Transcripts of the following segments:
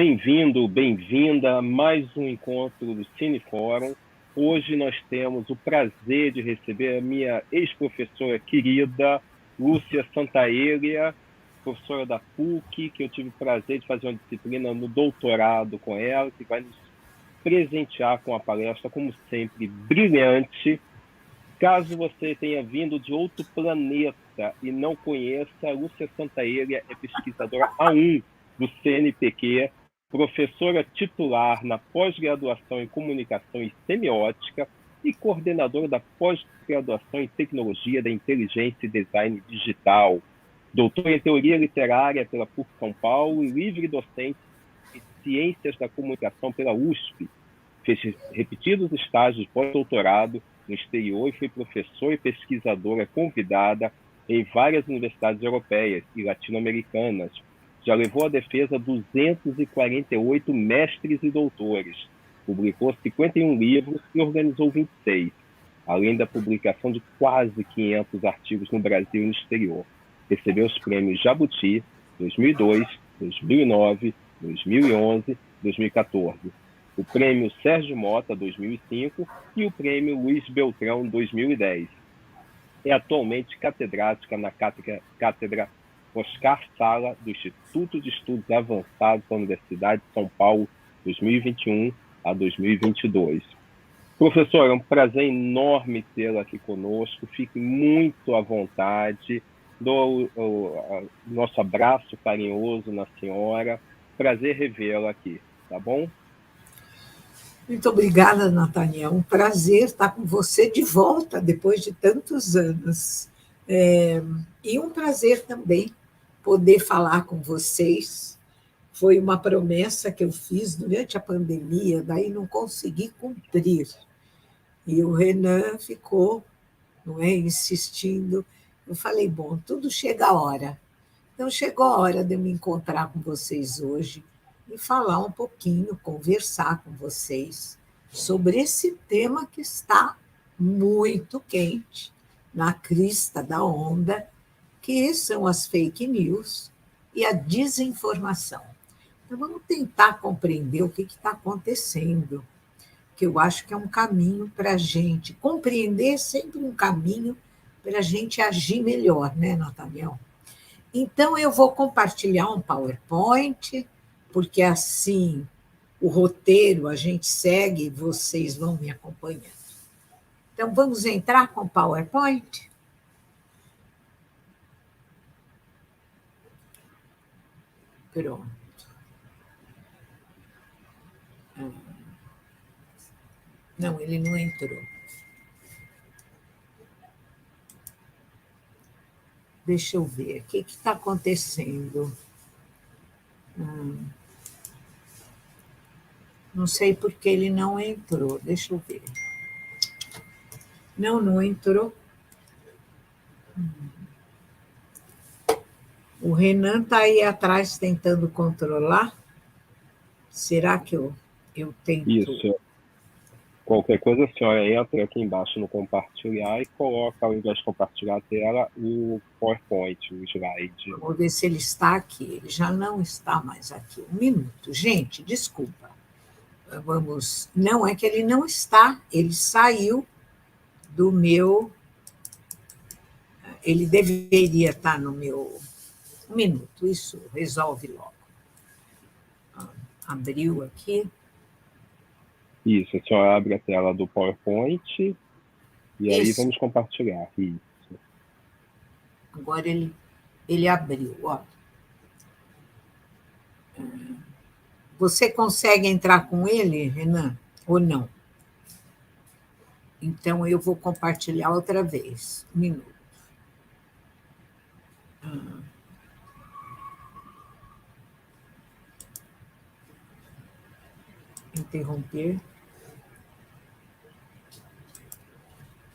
Bem-vindo, bem-vinda a mais um encontro do Cinefórum. Hoje nós temos o prazer de receber a minha ex-professora querida, Lúcia Santaella, professora da PUC, que eu tive o prazer de fazer uma disciplina no doutorado com ela, que vai nos presentear com a palestra, como sempre, brilhante. Caso você tenha vindo de outro planeta e não conheça, a Lúcia Santaella é pesquisadora A1 do CNPq, professora titular na pós-graduação em Comunicação e Semiótica e coordenadora da pós-graduação em Tecnologia da Inteligência e Design Digital. Doutora em Teoria Literária pela PUC São Paulo e livre docente em Ciências da Comunicação pela USP. Fez repetidos estágios de pós-doutorado no exterior e foi professora e pesquisadora convidada em várias universidades europeias e latino-americanas. Já levou à defesa 248 mestres e doutores, publicou 51 livros e organizou 26, além da publicação de quase 500 artigos no Brasil e no exterior. Recebeu os prêmios Jabuti 2002, 2009, 2011, 2014. O prêmio Sérgio Mota 2005 e o prêmio Luiz Beltrão 2010. É atualmente catedrática na cátedra Oscar Sala do Instituto de Estudos Avançados da Universidade de São Paulo 2021 a 2022. Professor, é um prazer enorme tê-la aqui conosco. Fique muito à vontade. Dou o nosso abraço carinhoso na senhora. Prazer revê-la aqui, tá bom? Muito obrigada, Nathaniel. Um prazer estar com você de volta depois de tantos anos. E um prazer também poder falar com vocês. Foi uma promessa que eu fiz durante a pandemia, daí não consegui cumprir. E o Renan ficou, não é, insistindo. Eu falei, bom, tudo chega a hora. Então, chegou a hora de eu me encontrar com vocês hoje e falar um pouquinho, conversar com vocês sobre esse tema que está muito quente, na crista da onda, que são as fake news e a desinformação. Então, vamos tentar compreender o que está acontecendo, que eu acho que é um caminho para a gente compreender, sempre um caminho para a gente agir melhor, né, Nathaniel? Então, eu vou compartilhar um PowerPoint, porque assim o roteiro a gente segue e vocês vão me acompanhando. Então, vamos entrar com o PowerPoint? Pronto. Não, ele não entrou. Deixa eu ver, o que está acontecendo? Não sei porque ele não entrou, deixa eu ver. Não entrou. O Renan está aí atrás tentando controlar. Será que eu tento? Isso. Qualquer coisa, a senhora entra aqui embaixo no compartilhar e coloca, ao invés de compartilhar a tela, o PowerPoint, o slide. Vou ver se ele está aqui. Ele já não está mais aqui. Um minuto. Gente, desculpa. Vamos. Não é que ele não está, ele saiu do meu. Ele deveria estar no meu. Um minuto, isso resolve logo. Abriu aqui. Isso, a senhora abre a tela do PowerPoint e aí Isso. vamos compartilhar. Isso. Agora ele abriu. Ó. Você consegue entrar com ele, Renan, ou não? Então, eu vou compartilhar outra vez. Um minuto. Interromper.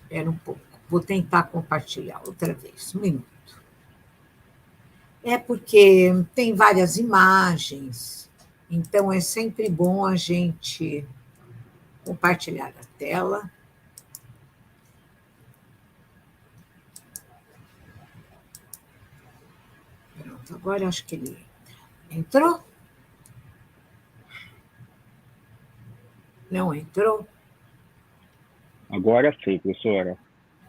Espera um pouco. Vou tentar compartilhar outra vez. Um minuto. É porque tem várias imagens, então é sempre bom a gente compartilhar a tela. Pronto, agora acho que ele entrou. Não entrou? Agora sim, professora.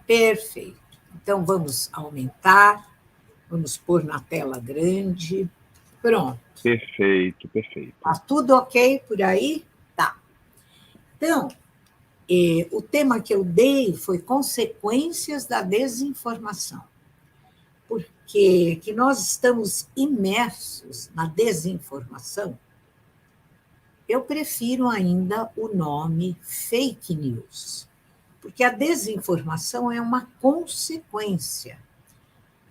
Perfeito. Então, vamos aumentar, vamos pôr na tela grande. Pronto. Perfeito, perfeito. Está tudo ok por aí? Tá. Então, o tema que eu dei foi consequências da desinformação. Porque que nós estamos imersos na desinformação, eu prefiro ainda o nome fake news, porque a desinformação é uma consequência.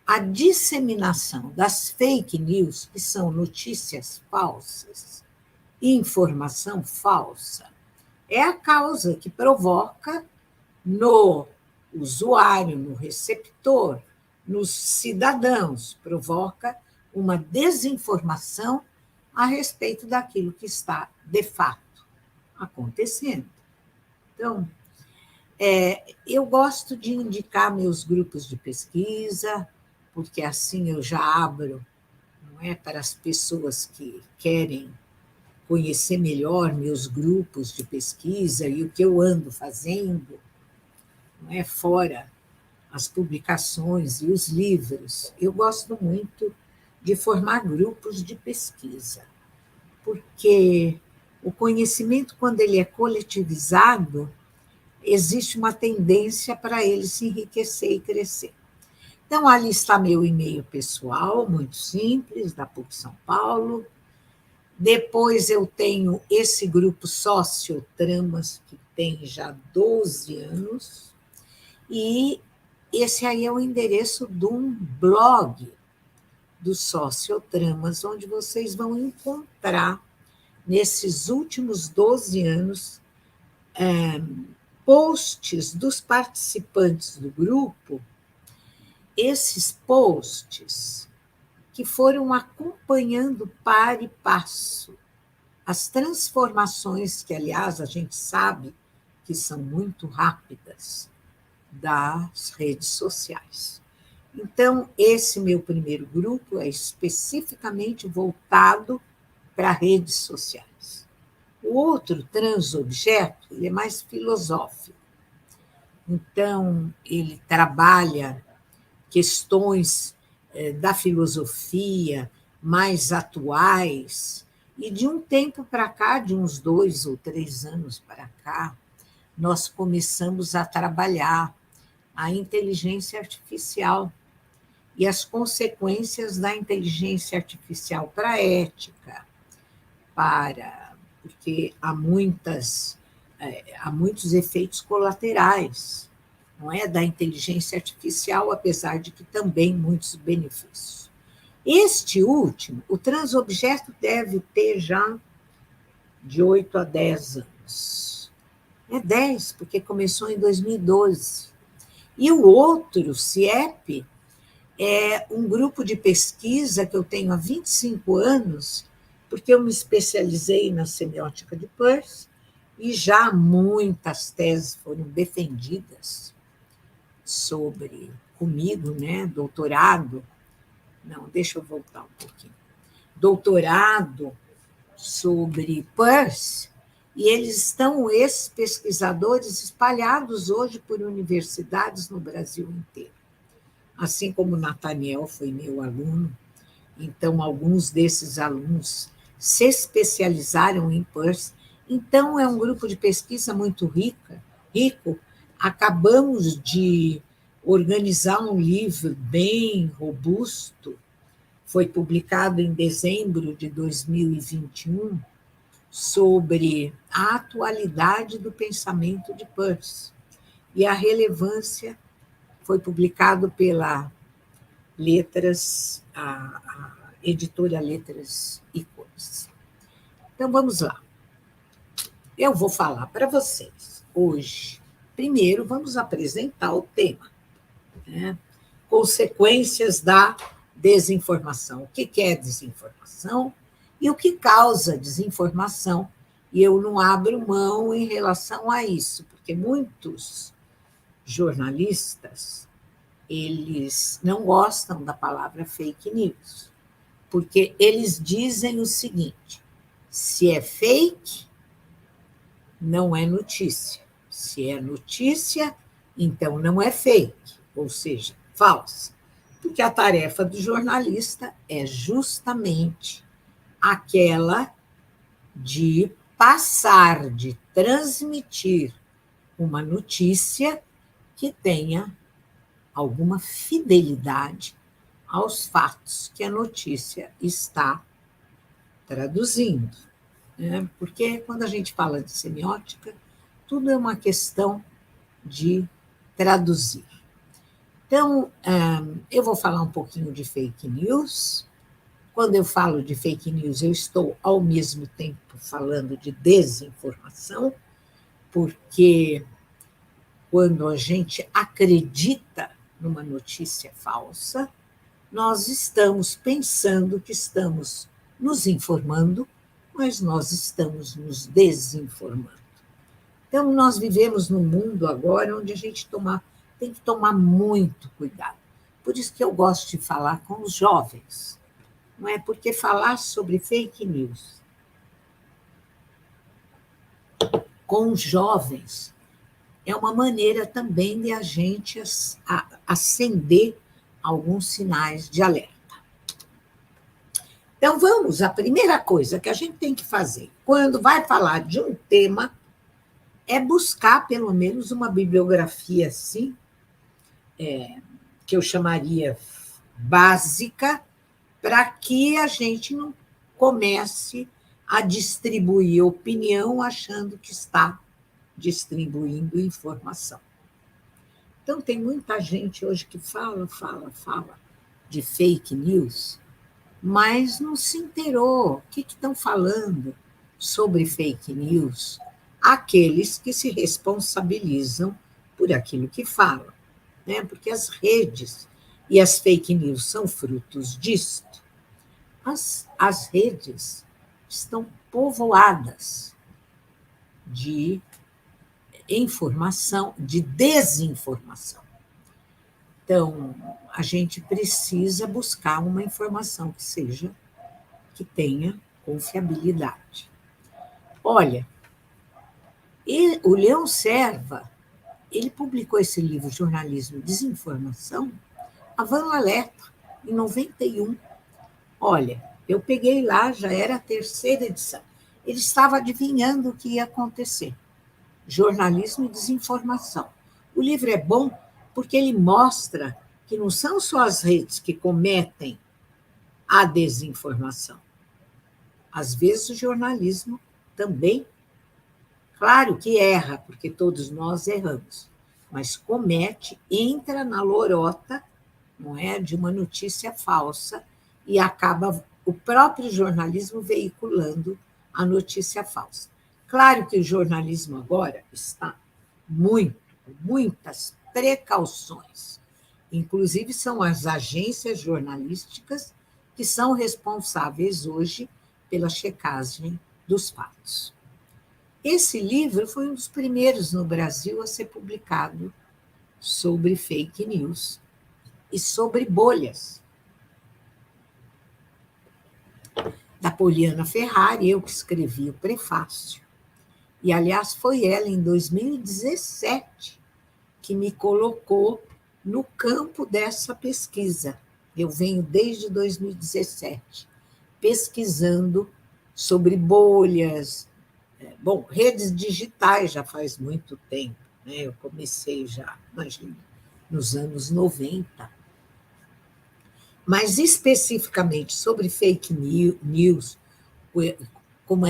A disseminação das fake news, que são notícias falsas, informação falsa, é a causa que provoca no usuário, no receptor, nos cidadãos, provoca uma desinformação a respeito daquilo que está, de fato, acontecendo. Então, eu gosto de indicar meus grupos de pesquisa, porque assim eu já abro, não é, para as pessoas que querem conhecer melhor meus grupos de pesquisa e o que eu ando fazendo, não é, fora as publicações e os livros. Eu gosto muito de formar grupos de pesquisa, porque o conhecimento, quando ele é coletivizado, existe uma tendência para ele se enriquecer e crescer. Então, ali está meu e-mail pessoal, muito simples, da PUC São Paulo. Depois eu tenho esse grupo Sociotramas, que tem já 12 anos, e esse aí é o endereço de um blog do Sociotramas, onde vocês vão encontrar, nesses últimos 12 anos, posts dos participantes do grupo, esses posts que foram acompanhando par e passo as transformações, que, aliás, a gente sabe que são muito rápidas, das redes sociais. Então, esse meu primeiro grupo é especificamente voltado para redes sociais. O outro, Transobjeto, ele é mais filosófico. Então, ele trabalha questões da filosofia mais atuais, e de um tempo para cá, de uns 2 ou 3 anos para cá, nós começamos a trabalhar a inteligência artificial e as consequências da inteligência artificial para a ética, porque há muitos efeitos colaterais, não é, da inteligência artificial, apesar de que também muitos benefícios. Este último, o Transobjeto, deve ter já de 8 a 10 anos. É 10, porque começou em 2012. E o outro, o CIEP, é um grupo de pesquisa que eu tenho há 25 anos, porque eu me especializei na semiótica de Peirce, e já muitas teses foram defendidas sobre comigo, né? Doutorado. Não, deixa eu voltar um pouquinho. Doutorado sobre Peirce, e eles estão, esses pesquisadores, espalhados hoje por universidades no Brasil inteiro. Assim como Nathaniel foi meu aluno, então alguns desses alunos se especializaram em Peirce. Então, é um grupo de pesquisa muito rico. Acabamos de organizar um livro bem robusto, foi publicado em dezembro de 2021, sobre a atualidade do pensamento de Peirce e a relevância. Foi publicado pela a editora Letras e Cores. Então, vamos lá. Eu vou falar para vocês hoje. Primeiro, vamos apresentar o tema, né? Consequências da desinformação. O que é desinformação e o que causa desinformação. E eu não abro mão em relação a isso, porque muitos jornalistas, eles não gostam da palavra fake news, porque eles dizem o seguinte: se é fake, não é notícia. Se é notícia, então não é fake, ou seja, falsa. Porque a tarefa do jornalista é justamente aquela de passar, de transmitir uma notícia que tenha alguma fidelidade aos fatos que a notícia está traduzindo, né? Porque quando a gente fala de semiótica, tudo é uma questão de traduzir. Então, eu vou falar um pouquinho de fake news. Quando eu falo de fake news, eu estou, ao mesmo tempo, falando de desinformação, porque quando a gente acredita numa notícia falsa, nós estamos pensando que estamos nos informando, mas nós estamos nos desinformando. Então, nós vivemos num mundo agora onde a gente tem que tomar muito cuidado. Por isso que eu gosto de falar com os jovens, não é? Porque falar sobre fake news com os jovens é uma maneira também de a gente acender alguns sinais de alerta. Então, vamos, a primeira coisa que a gente tem que fazer quando vai falar de um tema é buscar, pelo menos, uma bibliografia assim, que eu chamaria básica, para que a gente não comece a distribuir opinião achando que está distribuindo informação. Então, tem muita gente hoje que fala de fake news, mas não se inteirou. O que estão falando sobre fake news? Aqueles que se responsabilizam por aquilo que falam, né? Porque as redes e as fake news são frutos disto. As redes estão povoadas de informação, de desinformação. Então, a gente precisa buscar uma informação que tenha confiabilidade. Olha, o Leão Serva, ele publicou esse livro, Jornalismo e Desinformação, a Van Alerta, em 91. Olha, eu peguei lá, já era a terceira edição. Ele estava adivinhando o que ia acontecer. Jornalismo e Desinformação. O livro é bom porque ele mostra que não são só as redes que cometem a desinformação. Às vezes o jornalismo também, claro que erra, porque todos nós erramos, mas entra na lorota, não é, de uma notícia falsa e acaba o próprio jornalismo veiculando a notícia falsa. Claro que o jornalismo agora está muitas precauções. Inclusive, são as agências jornalísticas que são responsáveis hoje pela checagem dos fatos. Esse livro foi um dos primeiros no Brasil a ser publicado sobre fake news e sobre bolhas. Da Poliana Ferrari, eu que escrevi o prefácio. E, aliás, foi ela, em 2017, que me colocou no campo dessa pesquisa. Eu venho desde 2017 pesquisando sobre bolhas. Bom, redes digitais já faz muito tempo, né? Eu comecei já, imagina, nos anos 90. Mas, especificamente sobre fake news, como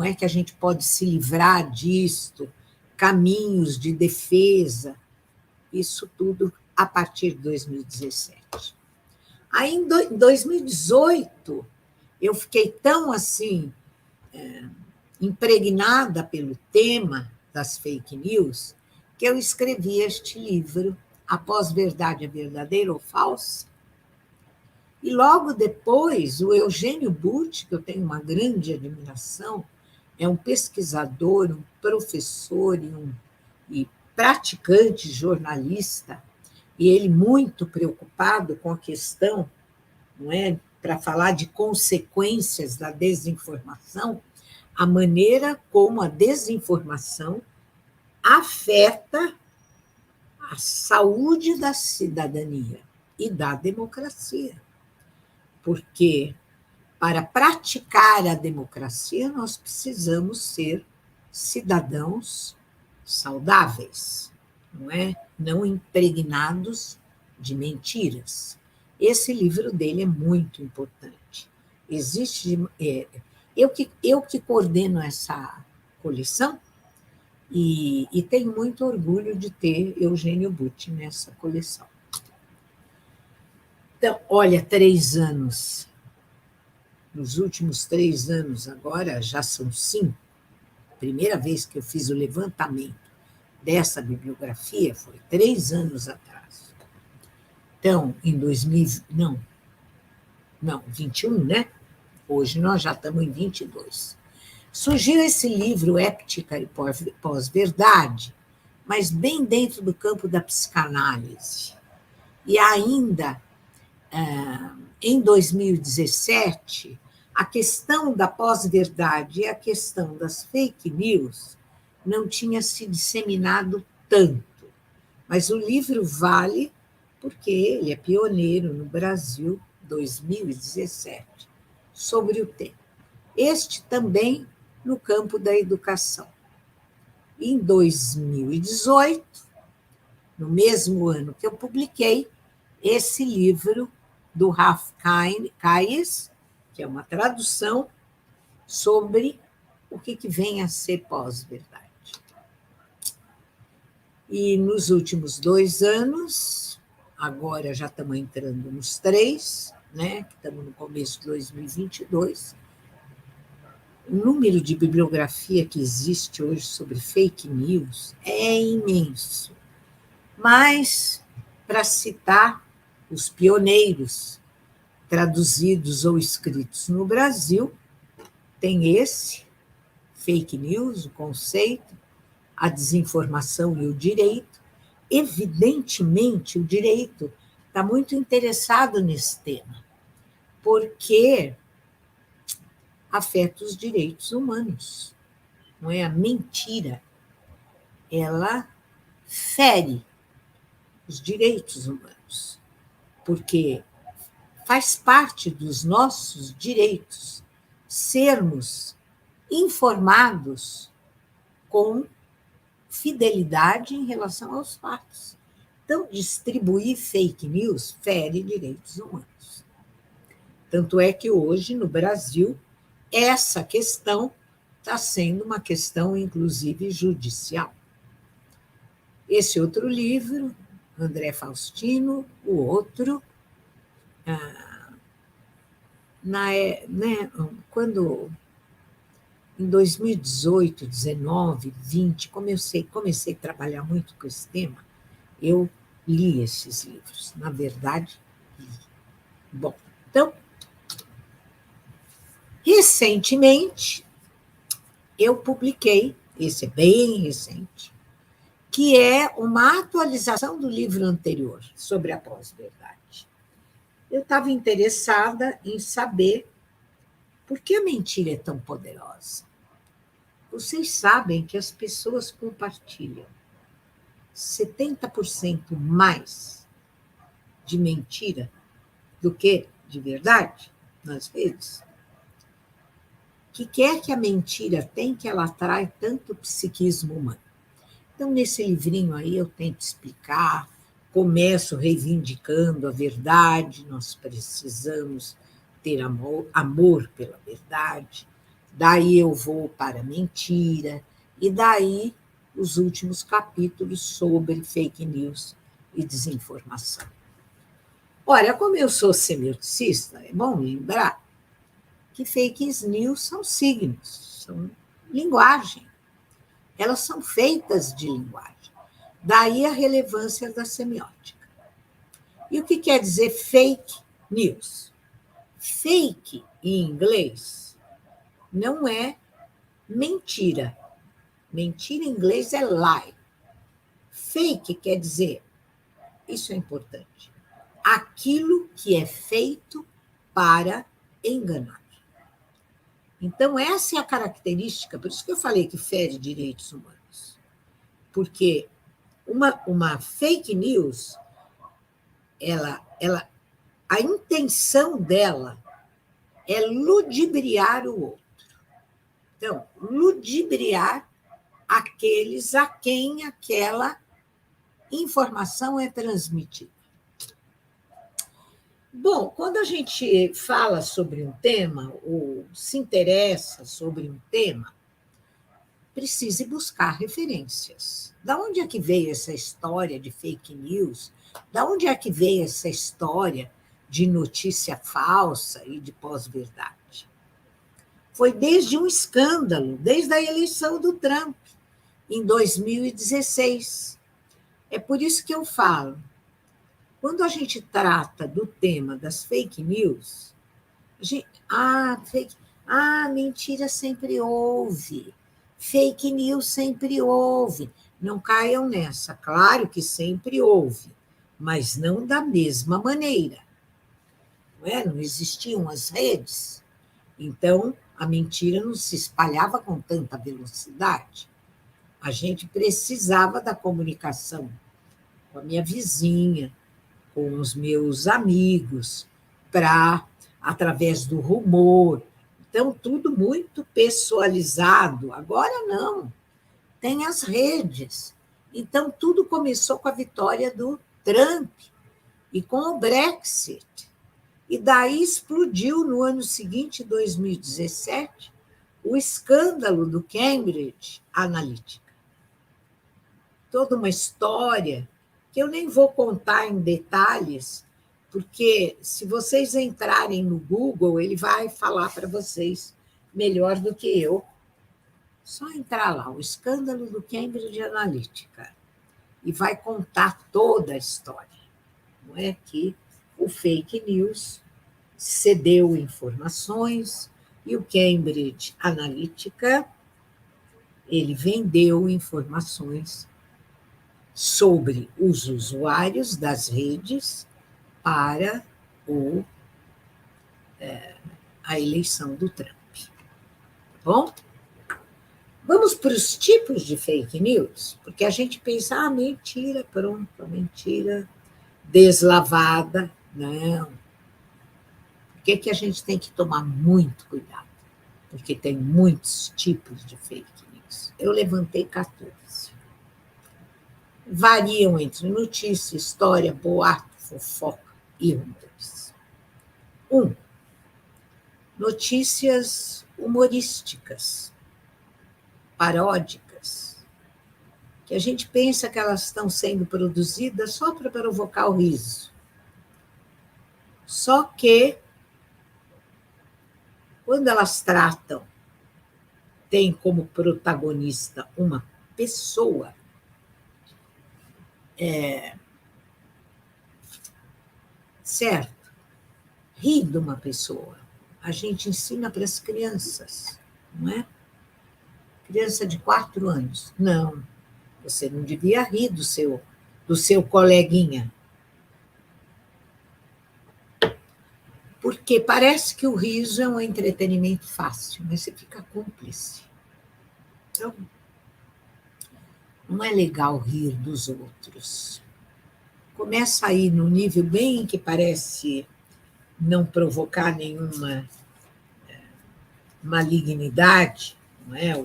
é que a gente pode se livrar disto, caminhos de defesa, isso tudo a partir de 2017. Aí, em 2018, eu fiquei tão assim impregnada pelo tema das fake news que eu escrevi este livro, A Pós-Verdade é Verdadeira ou Falsa? E logo depois, o Eugênio Butti, que eu tenho uma grande admiração, é um pesquisador, um professor e praticante jornalista, e ele muito preocupado com a questão, não é, para falar de consequências da desinformação, a maneira como a desinformação afeta a saúde da cidadania e da democracia. Porque, para praticar a democracia, nós precisamos ser cidadãos saudáveis, não é? Não impregnados de mentiras. Esse livro dele é muito importante. Existe, eu que coordeno essa coleção e tenho muito orgulho de ter Eugênio Butti nessa coleção. Então, olha, 3 anos. Nos últimos 3 anos, agora já são 5. Primeira vez que eu fiz o levantamento dessa bibliografia foi 3 anos atrás. Então, em 21, né? Hoje nós já estamos em 22. Surgiu esse livro, Ética e Pós-Verdade, mas bem dentro do campo da psicanálise. E ainda, em 2017, a questão da pós-verdade e a questão das fake news não tinha se disseminado tanto. Mas o livro vale porque ele é pioneiro no Brasil, 2017, sobre o tema. Este também no campo da educação. Em 2018, no mesmo ano que eu publiquei, esse livro do Ralph Kayes, que é uma tradução sobre o que vem a ser pós-verdade. E nos últimos 2 anos, agora já estamos entrando nos 3, né, que estamos no começo de 2022, o número de bibliografia que existe hoje sobre fake news é imenso. Mas, para citar os pioneiros traduzidos ou escritos no Brasil, tem esse, Fake News, o conceito, a desinformação e o direito. Evidentemente, o direito está muito interessado nesse tema, porque afeta os direitos humanos. Não é? A mentira, ela fere os direitos humanos, porque faz parte dos nossos direitos sermos informados com fidelidade em relação aos fatos. Então, distribuir fake news fere direitos humanos. Tanto é que hoje, no Brasil, essa questão está sendo uma questão, inclusive, judicial. Esse outro livro, André Faustino, o outro, quando em 2018, 19, 20, comecei a trabalhar muito com esse tema, eu li esses livros. Na verdade, li. Bom, então, recentemente, eu publiquei, esse é bem recente, que é uma atualização do livro anterior, sobre a pós-verdade. Eu estava interessada em saber por que a mentira é tão poderosa. Vocês sabem que as pessoas compartilham 70% mais de mentira do que de verdade nas redes? O que é que a mentira tem que ela atrai tanto o psiquismo humano? Então, nesse livrinho aí, eu tento explicar, começo reivindicando a verdade, nós precisamos ter amor pela verdade, daí eu vou para a mentira, e daí os últimos capítulos sobre fake news e desinformação. Olha, como eu sou semioticista, é bom lembrar que fake news são signos, são linguagem. Elas são feitas de linguagem. Daí a relevância da semiótica. E o que quer dizer fake news? Fake, em inglês, não é mentira. Mentira em inglês é lie. Fake quer dizer, isso é importante, aquilo que é feito para enganar. Então, essa é a característica, por isso que eu falei que fere direitos humanos. Porque uma fake news, a intenção dela é ludibriar o outro. Então, ludibriar aqueles a quem aquela informação é transmitida. Bom, quando a gente fala sobre um tema, ou se interessa sobre um tema, precise buscar referências. Da onde é que veio essa história de fake news? Da onde é que veio essa história de notícia falsa e de pós-verdade? Foi desde um escândalo, desde a eleição do Trump, em 2016. É por isso que eu falo, quando a gente trata do tema das fake news, mentira sempre houve, fake news sempre houve. Não caiam nessa, claro que sempre houve, mas não da mesma maneira. Não é? Não existiam as redes, então a mentira não se espalhava com tanta velocidade. A gente precisava da comunicação com a minha vizinha, com os meus amigos, através do rumor. Então, tudo muito pessoalizado. Agora, não. Tem as redes. Então, tudo começou com a vitória do Trump e com o Brexit. E daí explodiu no ano seguinte, 2017, o escândalo do Cambridge Analytica. Toda uma história que eu nem vou contar em detalhes, porque se vocês entrarem no Google, ele vai falar para vocês melhor do que eu. Só entrar lá, o escândalo do Cambridge Analytica, e vai contar toda a história. Não é que o fake news cedeu informações e o Cambridge Analytica ele vendeu informações sobre os usuários das redes para a eleição do Trump. Tá bom? Vamos para os tipos de fake news, porque a gente pensa, mentira, pronto, mentira deslavada. Não. Por que a gente tem que tomar muito cuidado? Porque tem muitos tipos de fake news. Eu levantei 14. Variam entre notícia, história, boato, fofoca e rumores. 1. Notícias humorísticas, paródicas, que a gente pensa que elas estão sendo produzidas só para provocar o riso. Só que, quando elas tem como protagonista uma pessoa, certo? Rir de uma pessoa. A gente ensina para as crianças, não é? Criança de 4 anos. Não, você não devia rir do seu coleguinha. Porque parece que o riso é um entretenimento fácil, mas você fica cúmplice. Então, não é legal rir dos outros. Começa aí no nível bem que parece não provocar nenhuma malignidade, não é?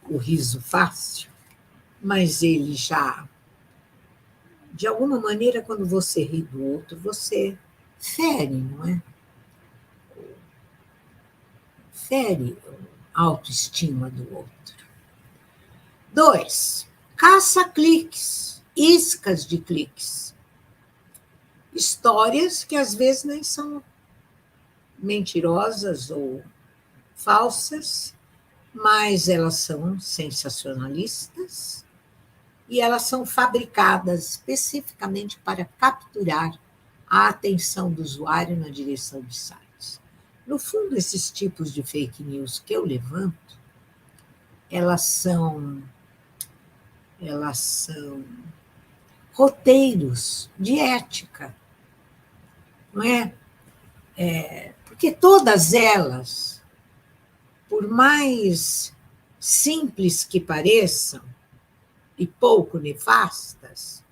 O riso fácil, mas ele já, de alguma maneira, quando você ri do outro, você fere, não é? Fere a autoestima do outro. 2, caça-cliques, iscas de cliques. Histórias que às vezes nem são mentirosas ou falsas, mas elas são sensacionalistas e elas são fabricadas especificamente para capturar a atenção do usuário na direção de sites. No fundo, esses tipos de fake news que eu levanto, elas são roteiros de ética, não é? Porque todas elas por mais simples que pareçam e pouco nefastas,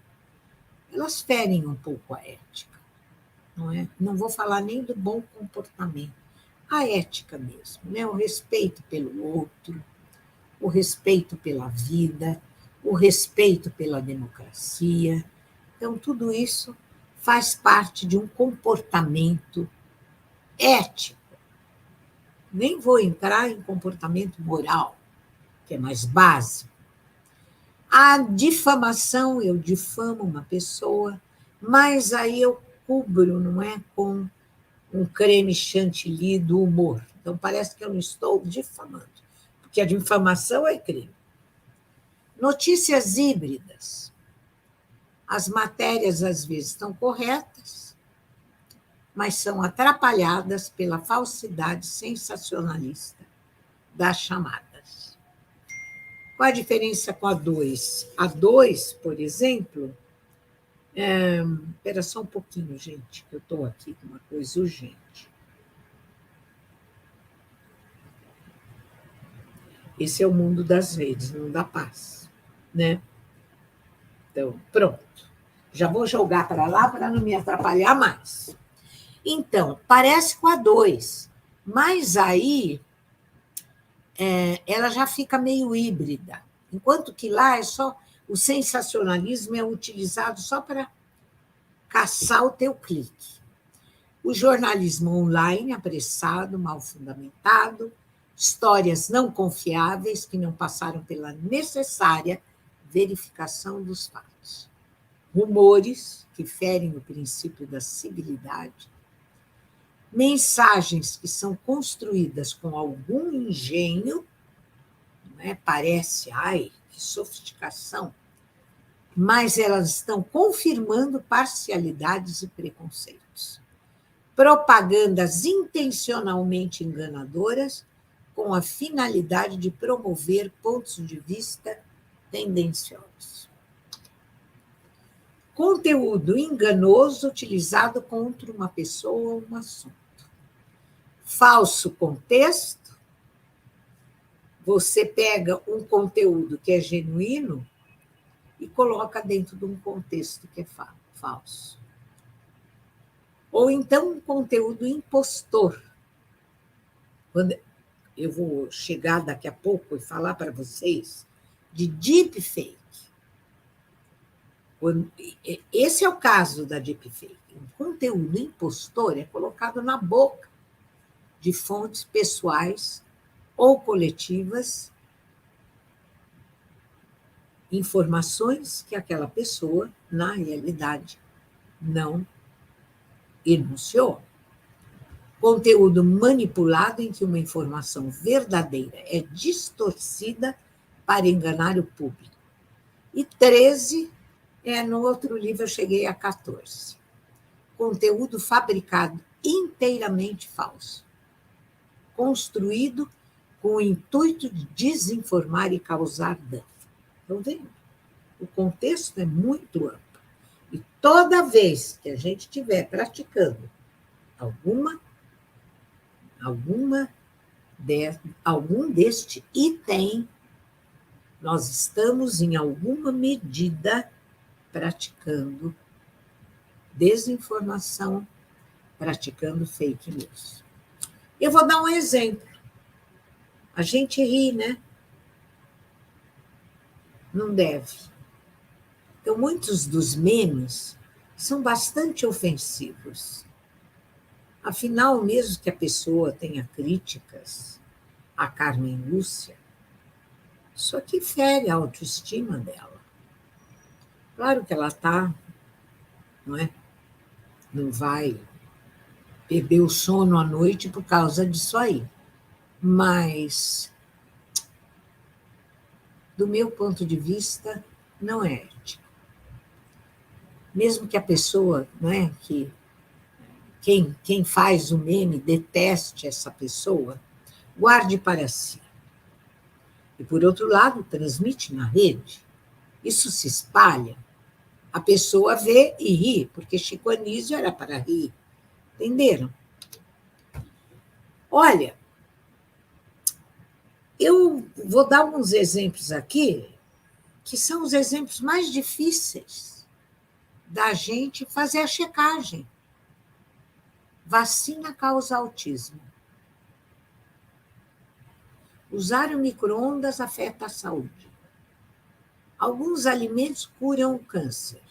elas ferem um pouco a ética, não é? Não vou falar nem do bom comportamento, a ética mesmo, né? O respeito pelo outro, o respeito pela vida, o respeito pela democracia. Então, tudo isso faz parte de um comportamento ético. Nem vou entrar em comportamento moral, que é mais básico. A difamação, eu difamo uma pessoa, mas aí eu cubro, não é, com um creme chantilly do humor. Então, parece que eu não estou difamando, porque a difamação é crime. Notícias híbridas. As matérias, às vezes, estão corretas, mas são atrapalhadas pela falsidade sensacionalista das chamadas. Qual a diferença com a 2? A 2, por exemplo... Espera só um pouquinho, gente, que eu estou aqui com uma coisa urgente. Esse é o mundo das redes, não dá paz, né? Então, pronto. Já vou jogar para lá para não me atrapalhar mais. Então, parece com a 2, mas aí ela já fica meio híbrida, enquanto que lá é só o sensacionalismo é utilizado só para caçar o teu clique. O jornalismo online, apressado, mal fundamentado, histórias não confiáveis que não passaram pela necessária verificação dos fatos. Rumores que ferem o princípio da civilidade, mensagens que são construídas com algum engenho, não é? Parece, ai, que sofisticação, mas elas estão confirmando parcialidades e preconceitos. Propagandas intencionalmente enganadoras com a finalidade de promover pontos de vista tendenciosos. Conteúdo enganoso utilizado contra uma pessoa ou um assunto. Falso contexto. Você pega um conteúdo que é genuíno e coloca dentro de um contexto que é falso. Ou então um conteúdo impostor. Quando eu vou chegar daqui a pouco e falar para vocês de deepfake. Esse é o caso da deepfake. Um conteúdo impostor é colocado na boca de fontes pessoais ou coletivas, informações que aquela pessoa, na realidade, não enunciou. Conteúdo manipulado em que uma informação verdadeira é distorcida para enganar o público. E 13, no outro livro eu cheguei a 14. Conteúdo fabricado inteiramente falso, construído com o intuito de desinformar e causar dano. Estão vendo? O contexto é muito amplo. E toda vez que a gente estiver praticando algum deste item, nós estamos, em alguma medida, praticando desinformação, praticando fake news. Eu vou dar um exemplo. A gente ri, né? Não deve. Então, muitos dos memes são bastante ofensivos. Afinal, mesmo que a pessoa tenha críticas a Carmen Lúcia, isso aqui fere a autoestima dela. Claro que ela está, não é? Não vai perder o sono à noite por causa disso aí. Mas, do meu ponto de vista, não é ético. Mesmo que a pessoa, não é, que quem faz o meme deteste essa pessoa, guarde para si. E, por outro lado, transmite na rede. Isso se espalha. A pessoa vê e ri, porque Chico Anísio era para rir. Entenderam? Olha, Eu vou dar alguns exemplos aqui, que são os exemplos mais difíceis da gente fazer a checagem. Vacina causa autismo. Usar o micro-ondas afeta a saúde. Alguns alimentos curam o câncer.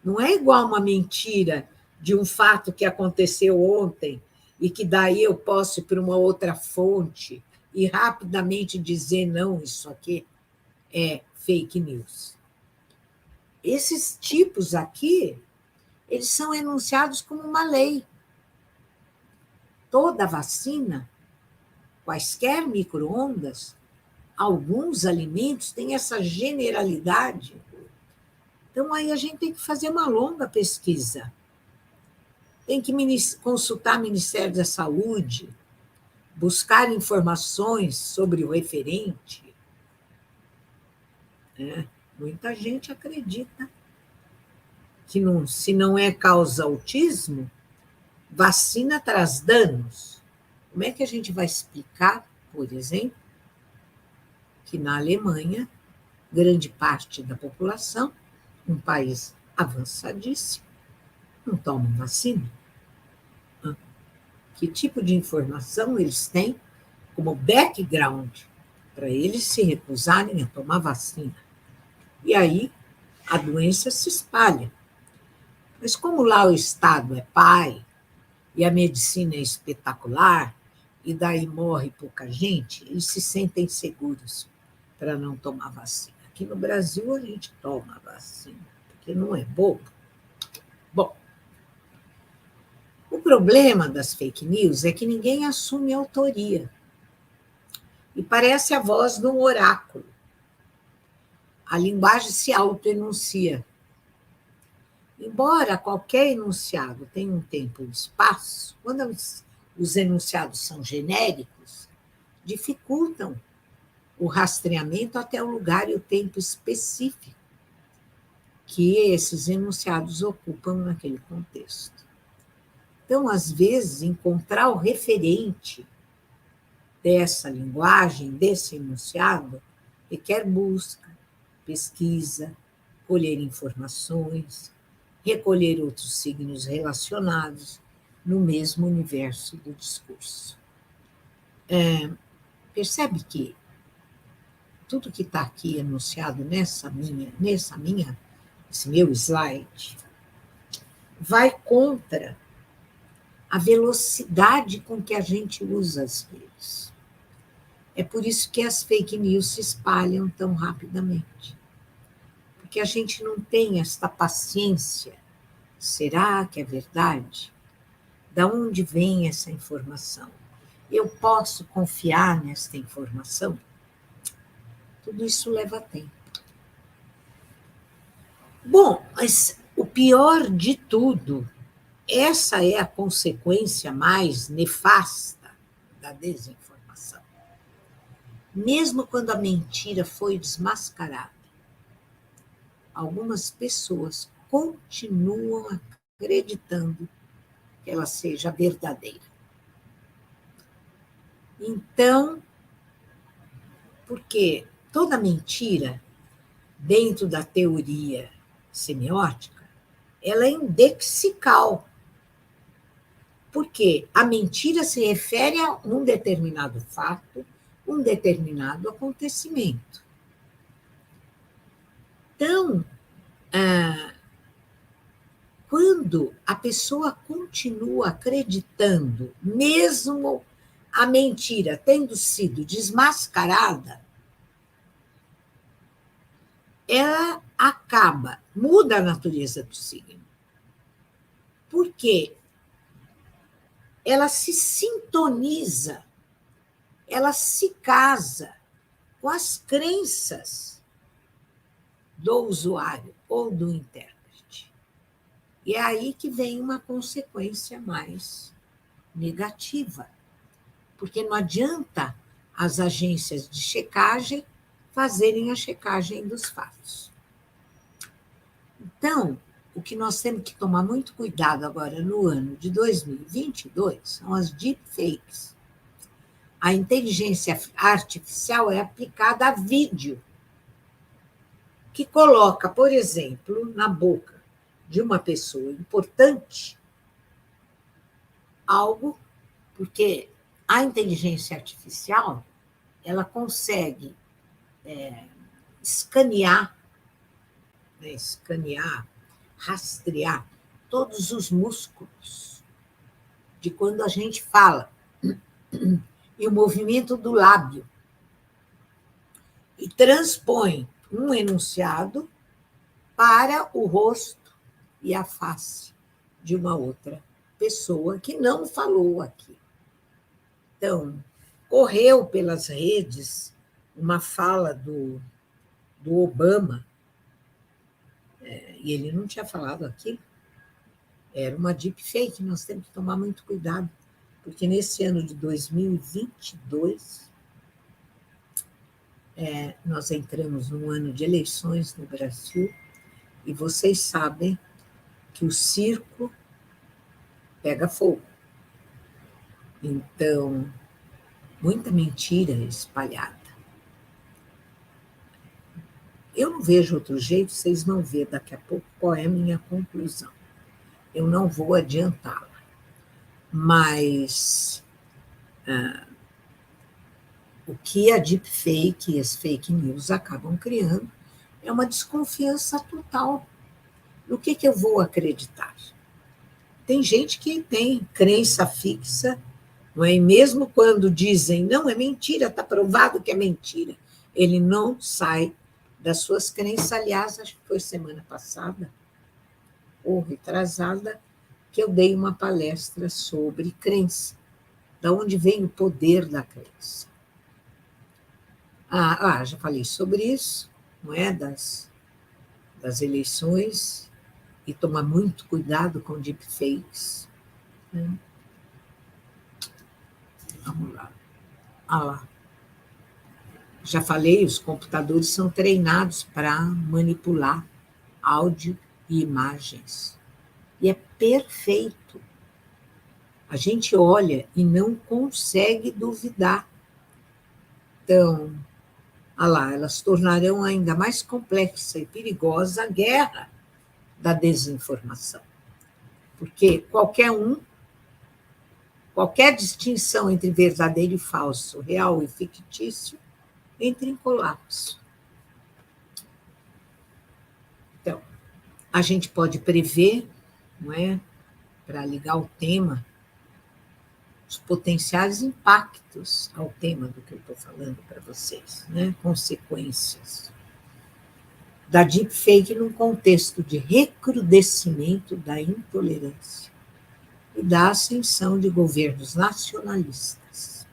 Não é igual uma mentira de um fato que aconteceu ontem e que daí eu posso ir para uma outra fonte e rapidamente dizer, não, isso aqui é fake news. Esses tipos aqui, eles são enunciados como uma lei. Toda vacina, quaisquer micro-ondas, alguns alimentos têm essa generalidade. Então, aí a gente tem que fazer uma longa pesquisa. Tem que consultar o Ministério da Saúde, buscar informações sobre o referente. Muita gente acredita que não, se não é causa autismo, vacina traz danos. Como é que a gente vai explicar, por exemplo, que na Alemanha, grande parte da população, um país avançadíssimo, não toma vacina? Que tipo de informação eles têm como background para eles se recusarem a tomar vacina? E aí a doença se espalha. Mas como lá o Estado é pai e a medicina é espetacular, e daí morre pouca gente, eles se sentem seguros para não tomar vacina. Aqui no Brasil a gente toma vacina, porque não é bobo. Bom, o problema das fake news é que ninguém assume autoria. E parece a voz de um oráculo. A linguagem se autoenuncia. Embora qualquer enunciado tenha um tempo e um espaço, quando os enunciados são genéricos, dificultam o rastreamento até o lugar e o tempo específico que esses enunciados ocupam naquele contexto. Então, às vezes, encontrar o referente dessa linguagem, desse enunciado, requer busca, pesquisa, colher informações, recolher outros signos relacionados no mesmo universo do discurso. Percebe que tudo que está aqui enunciado esse meu slide, vai contra a velocidade com que a gente usa as redes. É por isso que as fake news se espalham tão rapidamente. Porque a gente não tem esta paciência. Será que é verdade? Da onde vem essa informação? Eu posso confiar nesta informação? Tudo isso leva tempo. Bom, mas o pior de tudo, essa é a consequência mais nefasta da desinformação. Mesmo quando a mentira foi desmascarada, algumas pessoas continuam acreditando que ela seja verdadeira. Então, porque toda mentira, dentro da teoria semiótica, ela é indexical. Porque a mentira se refere a um determinado fato, um determinado acontecimento. Então, quando a pessoa continua acreditando, mesmo a mentira tendo sido desmascarada, ela muda a natureza do signo. Por quê? Ela se sintoniza, ela se casa com as crenças do usuário ou do intérprete. E é aí que vem uma consequência mais negativa, porque não adianta as agências de checagem fazerem a checagem dos fatos. Então, o que nós temos que tomar muito cuidado agora no ano de 2022 são as deepfakes. A inteligência artificial é aplicada a vídeo, que coloca, por exemplo, na boca de uma pessoa importante algo, porque a inteligência artificial ela consegue escanear, rastrear todos os músculos de quando a gente fala e o movimento do lábio e transpõe um enunciado para o rosto e a face de uma outra pessoa que não falou aqui. Então, correu pelas redes uma fala do Obama, e ele não tinha falado aquilo. Era uma deepfake, nós temos que tomar muito cuidado, porque nesse ano de 2022, nós entramos num ano de eleições no Brasil, e vocês sabem que o circo pega fogo. Então, muita mentira espalhada. Eu não vejo outro jeito, vocês vão ver daqui a pouco qual é a minha conclusão. Eu não vou adiantá-la. Mas o que a deepfake e as fake news acabam criando é uma desconfiança total. No que eu vou acreditar? Tem gente que tem crença fixa, não é? E mesmo quando dizem, não, é mentira, está provado que é mentira, ele não sai das suas crenças. Aliás, acho que foi semana passada, ou retrasada, que eu dei uma palestra sobre crença, de onde vem o poder da crença. Já falei sobre isso, não é? Das eleições, e tomar muito cuidado com deepfakes. Né? Vamos lá. Lá. Já falei, os computadores são treinados para manipular áudio e imagens. E é perfeito. A gente olha e não consegue duvidar. Então, elas tornarão ainda mais complexa e perigosa a guerra da desinformação. Porque qualquer distinção entre verdadeiro e falso, real e fictício, entra em colapso. Então, a gente pode prever, não é, para ligar o tema, os potenciais impactos ao tema do que eu estou falando para vocês, né? Consequências da deepfake num contexto de recrudescimento da intolerância e da ascensão de governos nacionalistas.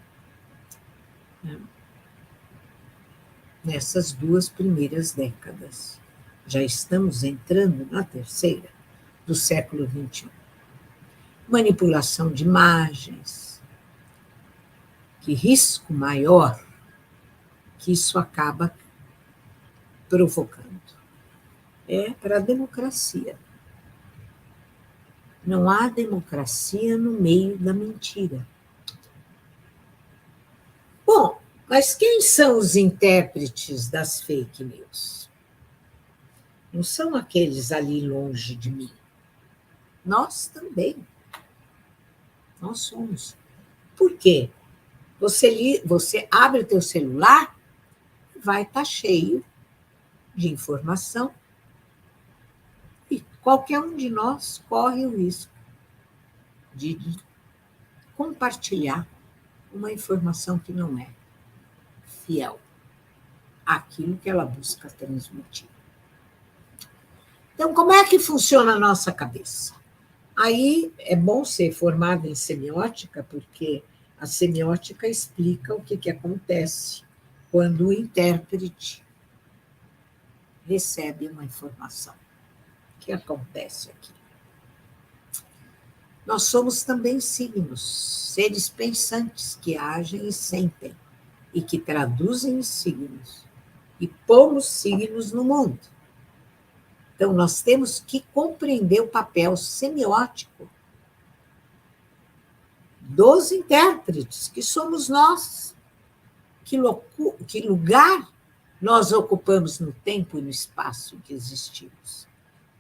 Nessas 2 primeiras décadas. Já estamos entrando na terceira do século XXI. Manipulação de imagens. Que risco maior que isso acaba provocando? É para a democracia. Não há democracia no meio da mentira. Bom, mas quem são os intérpretes das fake news? Não são aqueles ali longe de mim. Nós também. Nós somos. Por quê? Você abre o teu celular, vai estar cheio de informação. E qualquer um de nós corre o risco de compartilhar uma informação que não é fiel àquilo que ela busca transmitir. Então, como é que funciona a nossa cabeça? Aí é bom ser formado em semiótica, porque a semiótica explica o que acontece quando o intérprete recebe uma informação. O que acontece aqui? Nós somos também signos, seres pensantes que agem e sentem, e que traduzem os signos, e pomos signos no mundo. Então, nós temos que compreender o papel semiótico dos intérpretes, que somos nós. Que lugar nós ocupamos no tempo e no espaço que existimos?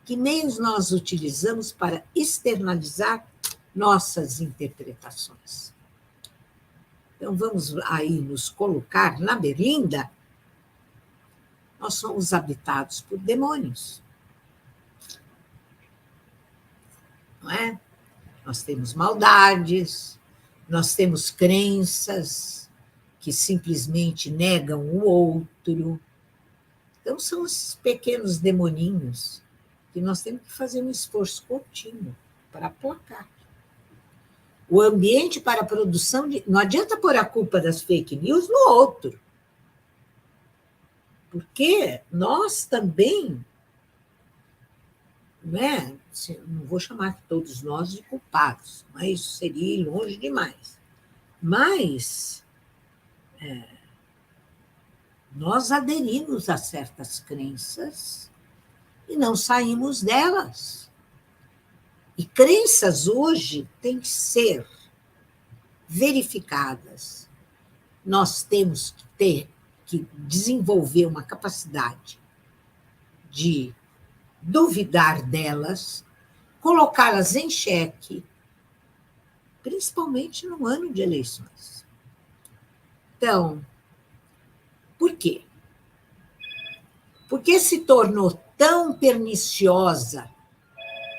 Que meios nós utilizamos para externalizar nossas interpretações? Então, vamos aí nos colocar na Berlinda. Nós somos habitados por demônios. Não é? Nós temos maldades, nós temos crenças que simplesmente negam o outro. Então, são esses pequenos demoninhos que nós temos que fazer um esforço contínuo para aplacar. O ambiente para a produção de... Não adianta pôr a culpa das fake news no outro. Porque nós também... Não vou chamar todos nós de culpados, mas isso seria ir longe demais. Mas nós aderimos a certas crenças e não saímos delas. E crenças hoje têm que ser verificadas. Nós temos que desenvolver uma capacidade de duvidar delas, colocá-las em xeque, principalmente no ano de eleições. Então, por quê? Por que se tornou tão perniciosa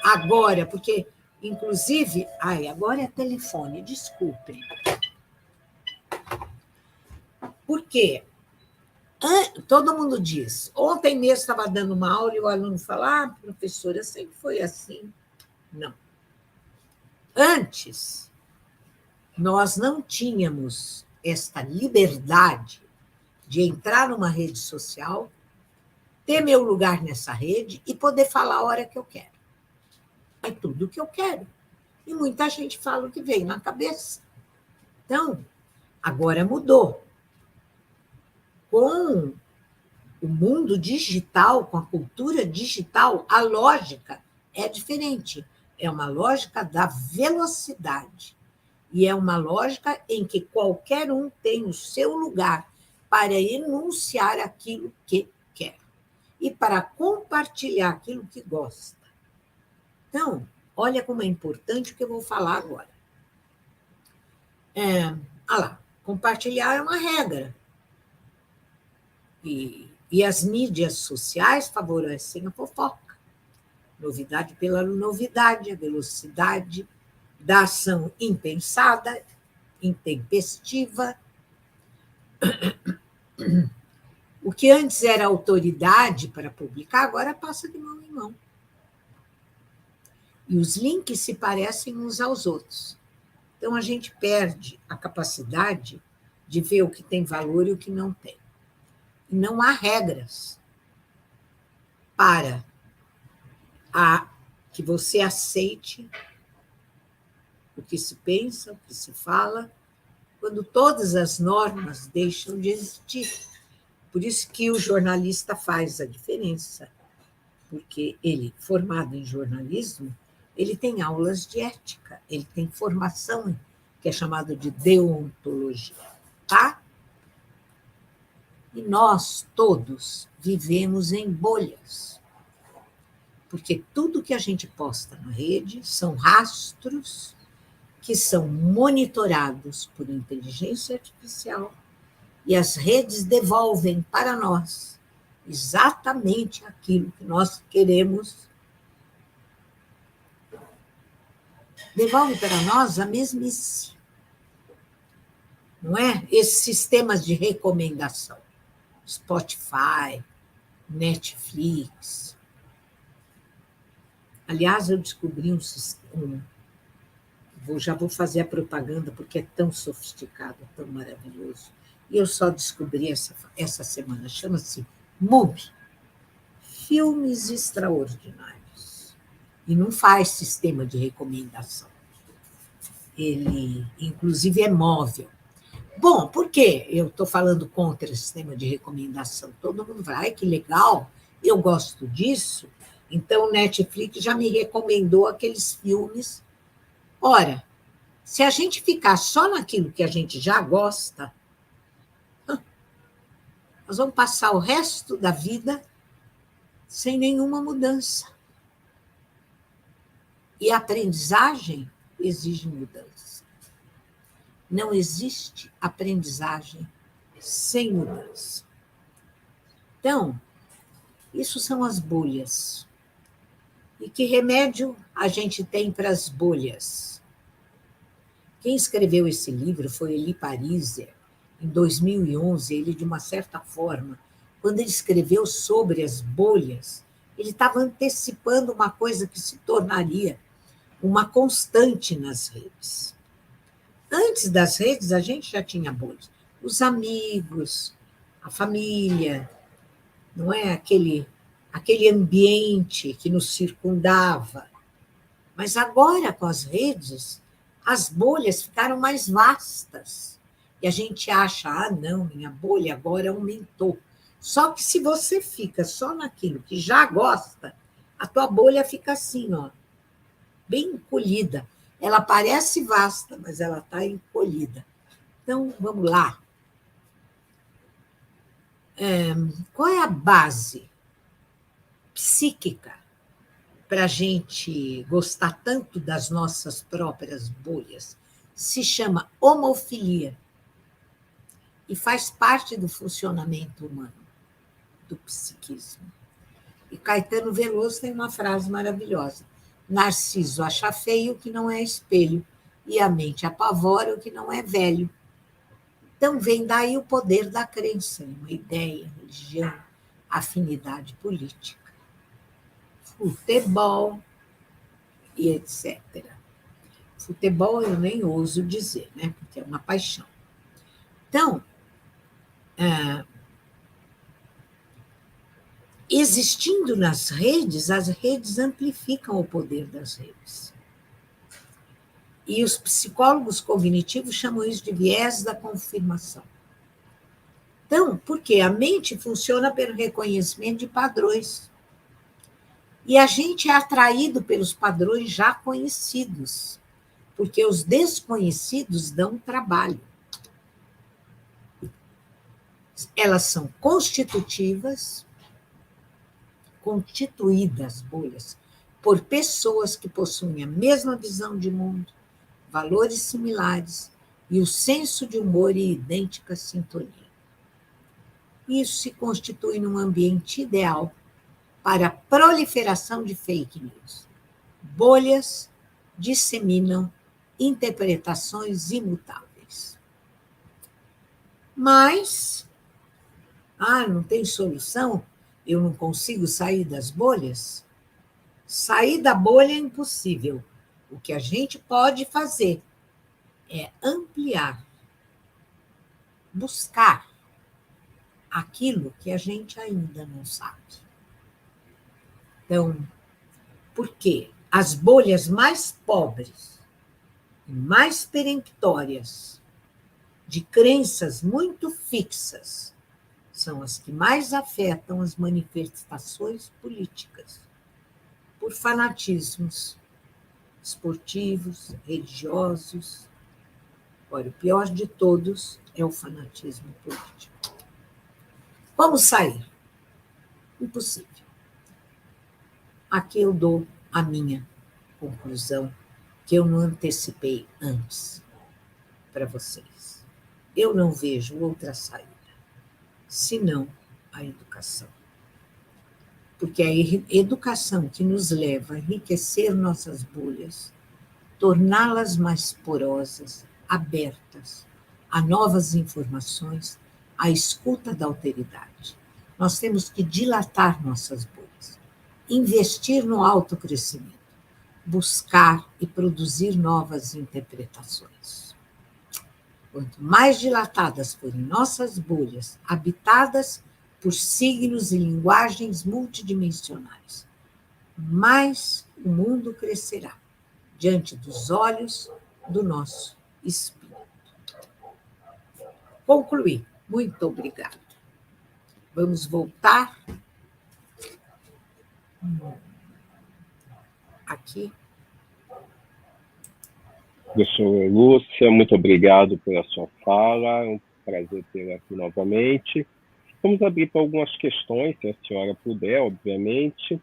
agora? Porque, inclusive... agora é telefone, desculpem. Por quê? Todo mundo diz. Ontem mesmo estava dando uma aula e o aluno fala: professora, sempre foi assim. Não. Antes, nós não tínhamos esta liberdade de entrar numa rede social, ter meu lugar nessa rede e poder falar a hora que eu quero. É tudo o que eu quero. E muita gente fala o que vem na cabeça. Então, agora mudou. Com o mundo digital, com a cultura digital, a lógica é diferente. É uma lógica da velocidade. E é uma lógica em que qualquer um tem o seu lugar para enunciar aquilo que quer e para compartilhar aquilo que gosta. Então, olha como é importante o que eu vou falar agora. Compartilhar é uma regra. E as mídias sociais favorecem a fofoca. Novidade pela novidade, a velocidade da ação impensada, intempestiva. O que antes era autoridade para publicar, agora passa de mão em mão. E os links se parecem uns aos outros. Então, a gente perde a capacidade de ver o que tem valor e o que não tem. E não há regras para que você aceite o que se pensa, o que se fala, quando todas as normas deixam de existir. Por isso que o jornalista faz a diferença, porque ele, formado em jornalismo, ele tem aulas de ética, ele tem formação que é chamada de deontologia, tá? E nós todos vivemos em bolhas, porque tudo que a gente posta na rede são rastros que são monitorados por inteligência artificial e as redes devolvem para nós exatamente aquilo que nós queremos. Devolve para nós a mesmice. Não é? Esses sistemas de recomendação. Spotify, Netflix. Aliás, eu descobri um sistema. Já vou fazer a propaganda porque é tão sofisticado, tão maravilhoso. E eu só descobri essa semana. Chama-se MUBI. Filmes Extraordinários. E não faz sistema de recomendação. Ele, inclusive, é móvel. Bom, por que eu estou falando contra o sistema de recomendação? Todo mundo vai, que legal, eu gosto disso. Então, o Netflix já me recomendou aqueles filmes. Ora, Se a gente ficar só naquilo que a gente já gosta, nós vamos passar o resto da vida sem nenhuma mudança. E a aprendizagem exige mudança. Não existe aprendizagem sem mudança. Então, isso são as bolhas. E que remédio a gente tem para as bolhas? Quem escreveu esse livro foi Elie Pariser, em 2011. Ele, de uma certa forma, quando ele escreveu sobre as bolhas, ele estava antecipando uma coisa que se tornaria uma constante nas redes. Antes das redes, a gente já tinha bolhas. Os amigos, a família, não é? Aquele ambiente que nos circundava. Mas agora, com as redes, as bolhas ficaram mais vastas. E a gente acha, não, minha bolha agora aumentou. Só que se você fica só naquilo que já gosta, a tua bolha fica assim, ó, bem encolhida. Ela parece vasta, mas ela está encolhida. Então, vamos lá. Qual é a base psíquica para a gente gostar tanto das nossas próprias bolhas? Se chama homofilia e faz parte do funcionamento humano, do psiquismo. E Caetano Veloso tem uma frase maravilhosa: Narciso acha feio o que não é espelho, e a mente apavora o que não é velho. Então, vem daí o poder da crença, uma ideia, religião, afinidade política, futebol e etc. Futebol eu nem ouso dizer, né? Porque é uma paixão. Então, existindo nas redes, as redes amplificam o poder das redes. E os psicólogos cognitivos chamam isso de viés da confirmação. Então, porque a mente funciona pelo reconhecimento de padrões. E a gente é atraído pelos padrões já conhecidos, porque os desconhecidos dão trabalho. Elas são constituídas, bolhas, por pessoas que possuem a mesma visão de mundo, valores similares e o senso de humor e idêntica sintonia. Isso se constitui num ambiente ideal para a proliferação de fake news. Bolhas disseminam interpretações imutáveis. Mas, não tem solução? Eu não consigo sair das bolhas? Sair da bolha é impossível. O que a gente pode fazer é ampliar, buscar aquilo que a gente ainda não sabe. Então, por quê? As bolhas mais pobres e mais peremptórias, de crenças muito fixas, são as que mais afetam as manifestações políticas, por fanatismos esportivos, religiosos. Olha, o pior de todos é o fanatismo político. Como sair? Impossível. Aqui eu dou a minha conclusão, que eu não antecipei antes para vocês. Eu não vejo outra saída, senão a educação. Porque é a educação que nos leva a enriquecer nossas bolhas, torná-las mais porosas, abertas a novas informações, à escuta da alteridade. Nós temos que dilatar nossas bolhas, investir no autocrescimento, buscar e produzir novas interpretações. Quanto mais dilatadas forem nossas bolhas, habitadas por signos e linguagens multidimensionais, mais o mundo crescerá diante dos olhos do nosso espírito. Concluí. Muito obrigada. Vamos voltar aqui. Professora Lúcia, muito obrigado pela sua fala, é um prazer tê-la aqui novamente. Vamos abrir para algumas questões, se a senhora puder, obviamente,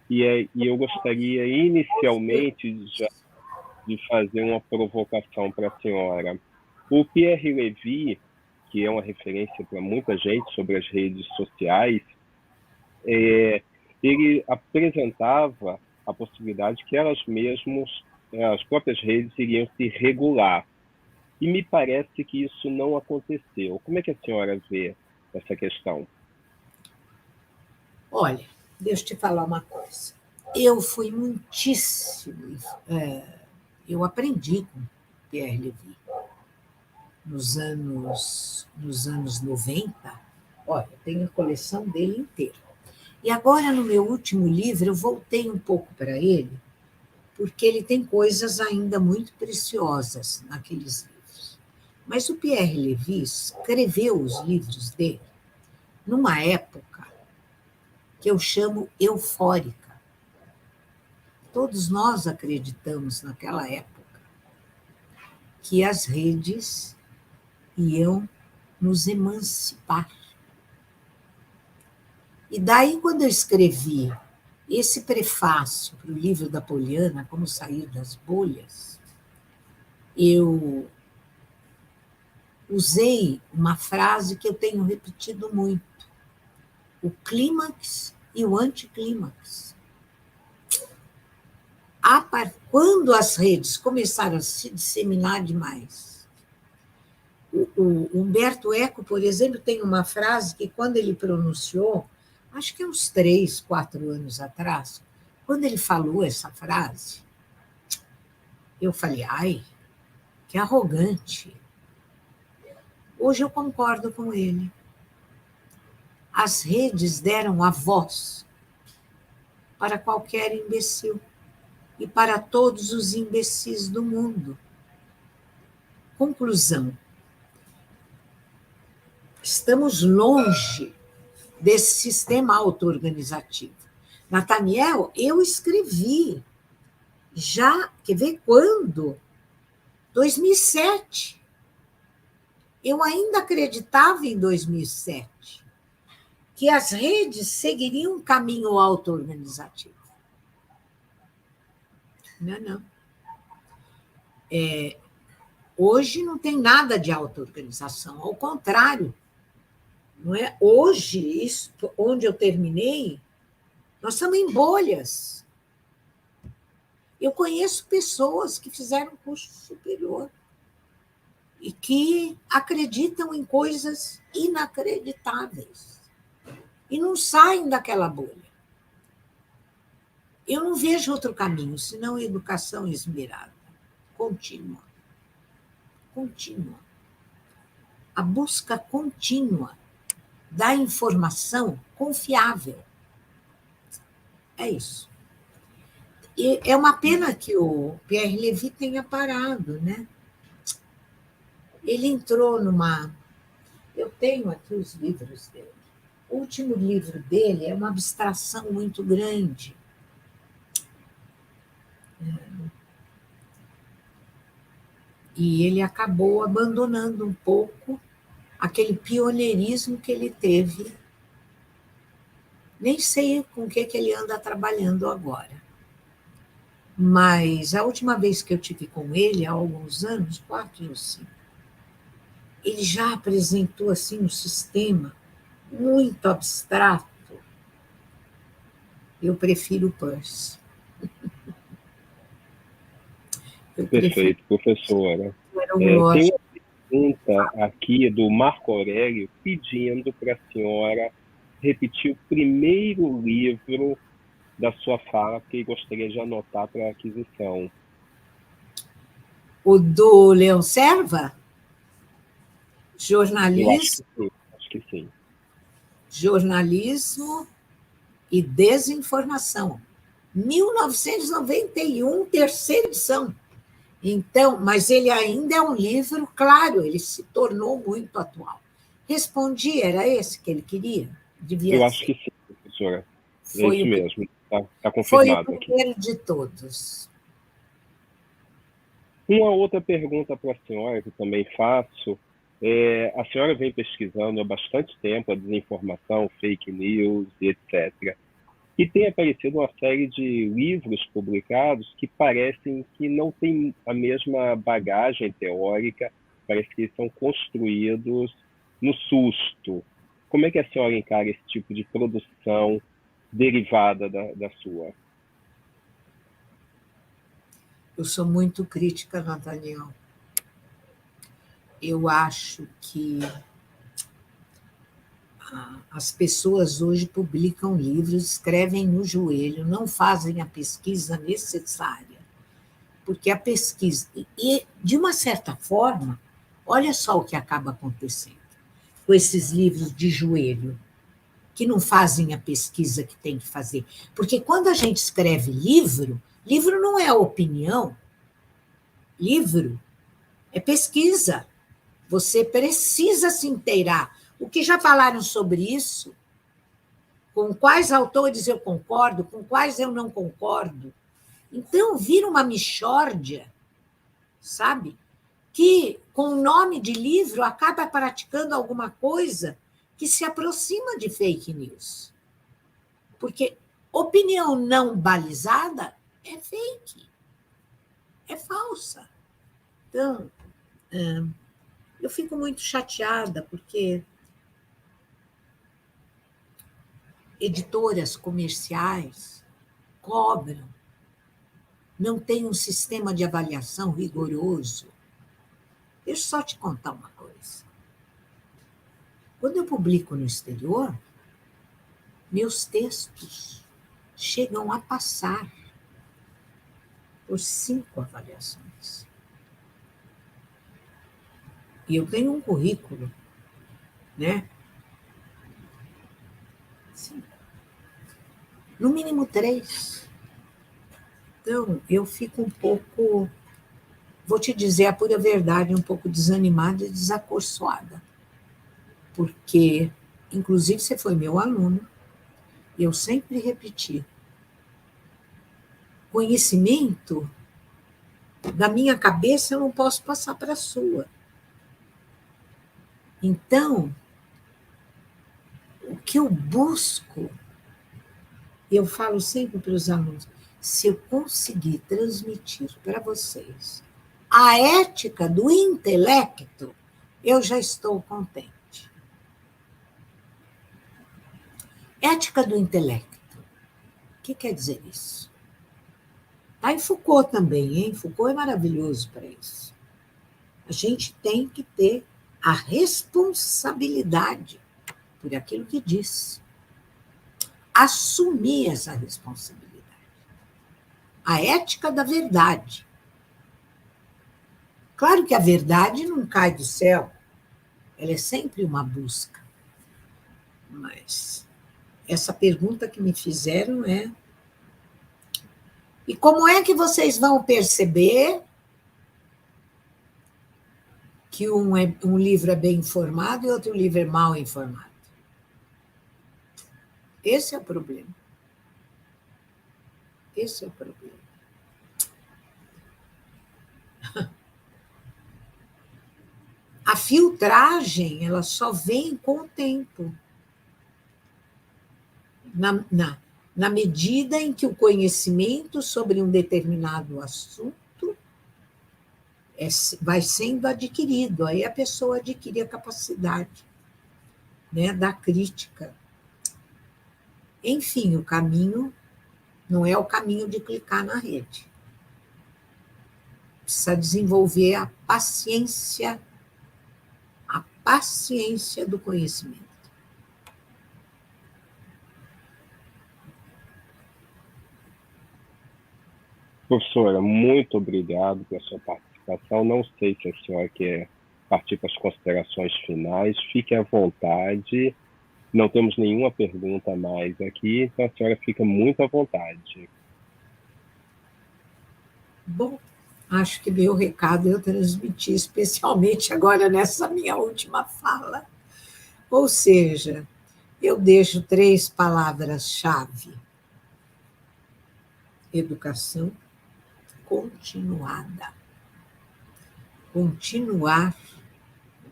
e eu gostaria inicialmente já de fazer uma provocação para a senhora. O Pierre Levy, que é uma referência para muita gente sobre as redes sociais, ele apresentava a possibilidade que elas mesmas, as próprias redes, iriam se regular. E me parece que isso não aconteceu. Como é que a senhora vê essa questão? Olha, deixa eu te falar uma coisa. Eu fui muitíssimo. Eu aprendi com Pierre Levy nos anos 90. Olha, eu tenho a coleção dele inteira. E agora, no meu último livro, eu voltei um pouco para ele, porque ele tem coisas ainda muito preciosas naqueles livros. Mas o Pierre Levy escreveu os livros dele numa época que eu chamo eufórica. Todos nós acreditamos naquela época que as redes iam nos emancipar. E daí, quando eu escrevi esse prefácio para o livro da Poliana, Como Sair das Bolhas, eu usei uma frase que eu tenho repetido muito: o clímax e o anticlímax. Quando as redes começaram a se disseminar demais, o Humberto Eco, por exemplo, tem uma frase que, quando ele pronunciou, acho que uns 3, 4 anos atrás, quando ele falou essa frase, eu falei, ai, que arrogante. Hoje eu concordo com ele. As redes deram a voz para qualquer imbecil e para todos os imbecis do mundo. Conclusão: estamos longe desse sistema auto-organizativo. Nathaniel, eu escrevi já, quer ver quando? 2007. Eu ainda acreditava em 2007 que as redes seguiriam um caminho auto-organizativo. Não. Hoje não tem nada de auto-organização, ao contrário. Não é? Hoje, isso, onde eu terminei, nós estamos em bolhas. Eu conheço pessoas que fizeram curso superior e que acreditam em coisas inacreditáveis e não saem daquela bolha. Eu não vejo outro caminho, senão educação esmerada, contínua. A busca contínua da informação confiável. É isso. E é uma pena que o Pierre Levy tenha parado, né? Ele entrou numa... Eu tenho aqui os livros dele. O último livro dele é uma abstração muito grande. E ele acabou abandonando um pouco aquele pioneirismo que ele teve. Nem sei com o que ele anda trabalhando agora. Mas a última vez que eu tive com ele, há alguns anos, 4 ou 5, ele já apresentou assim um sistema muito abstrato. Eu prefiro o Peirce. Perfeito, professora. Tem uma pergunta aqui do Marco Aurélio pedindo para a senhora repetir o primeiro livro da sua fala, que gostaria de anotar para aquisição. O do Leão Serva? Jornalismo. Acho que sim. Jornalismo e Desinformação. 1991, terceira edição. Então, mas ele ainda é um livro, claro, ele se tornou muito atual. Respondi, era esse que ele queria? Eu acho que sim, professora. Foi isso mesmo, está confirmado. Foi o primeiro de todos. Uma outra pergunta para a senhora, que também faço, a senhora vem pesquisando há bastante tempo a desinformação, fake news e etc. E tem aparecido uma série de livros publicados que parecem que não têm a mesma bagagem teórica, parece que são construídos no susto. Como é que a senhora encara esse tipo de produção derivada da sua? Eu sou muito crítica, Nathaniel. Eu acho que as pessoas hoje publicam livros, escrevem no joelho, não fazem a pesquisa necessária. Porque a pesquisa. E, de uma certa forma, olha só o que acaba acontecendo com esses livros de joelho, que não fazem a pesquisa que tem que fazer. Porque quando a gente escreve livro, livro não é opinião, livro é pesquisa. Você precisa se inteirar. O que já falaram sobre isso? Com quais autores eu concordo, com quais eu não concordo. Então, vira uma mixórdia, sabe? Que, com o nome de livro, acaba praticando alguma coisa que se aproxima de fake news. Porque opinião não balizada é fake, é falsa. Então, eu fico muito chateada, porque editoras comerciais cobram, não tem um sistema de avaliação rigoroso. Deixa eu só te contar uma coisa. Quando eu publico no exterior, meus textos chegam a passar por 5 avaliações. E eu tenho um currículo, né? 5. No mínimo 3. Então, eu fico um pouco, vou te dizer a pura verdade, um pouco desanimada e desacorçoada. Porque, inclusive, você foi meu aluno, e eu sempre repeti, conhecimento da minha cabeça eu não posso passar para a sua. Então, o que eu busco, eu falo sempre para os alunos, se eu conseguir transmitir para vocês a ética do intelecto, eu já estou contente. Ética do intelecto. O que quer dizer isso? Está em Foucault também, hein? Foucault é maravilhoso para isso. A gente tem que ter a responsabilidade por aquilo que diz. Assumir essa responsabilidade. A ética da verdade. Claro que a verdade não cai do céu, ela é sempre uma busca. Mas essa pergunta que me fizeram é: e como é que vocês vão perceber que um livro é bem informado e outro livro é mal informado? Esse é o problema. Esse é o problema. A filtragem, ela só vem com o tempo. Na medida em que o conhecimento sobre um determinado assunto vai sendo adquirido, aí a pessoa adquire a capacidade, né, da crítica. Enfim, o caminho não é o caminho de clicar na rede. Precisa desenvolver a paciência do conhecimento. Professora, muito obrigado pela sua participação. Não sei se a senhora quer partir para as considerações finais. Fique à vontade. Não temos nenhuma pergunta mais aqui, então a senhora fica muito à vontade. Bom, acho que meu recado eu transmiti, especialmente agora nessa minha última fala. Ou seja, eu deixo 3 palavras-chave: educação continuada. continuar,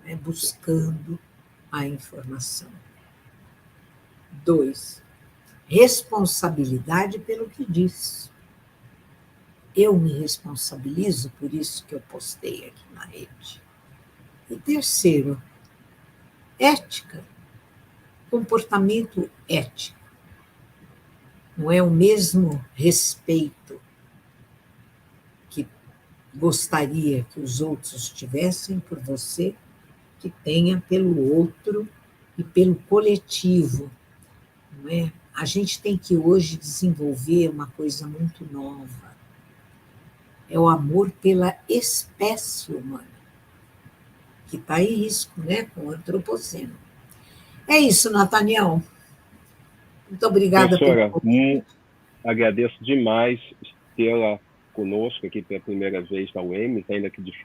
né, buscando a informação. 2, responsabilidade pelo que diz. Eu me responsabilizo por isso que eu postei aqui na rede. E 3, ética, comportamento ético. Não é o mesmo respeito que gostaria que os outros tivessem por você, que tenha pelo outro e pelo coletivo. Não é? A gente tem que hoje desenvolver uma coisa muito nova. É o amor pela espécie humana, que está em risco, né, com o antropoceno. É isso, Nathaniel. Muito obrigada pelo Professora, convite. agradeço demais tê-la conosco aqui pela primeira vez na UEMS, ainda que de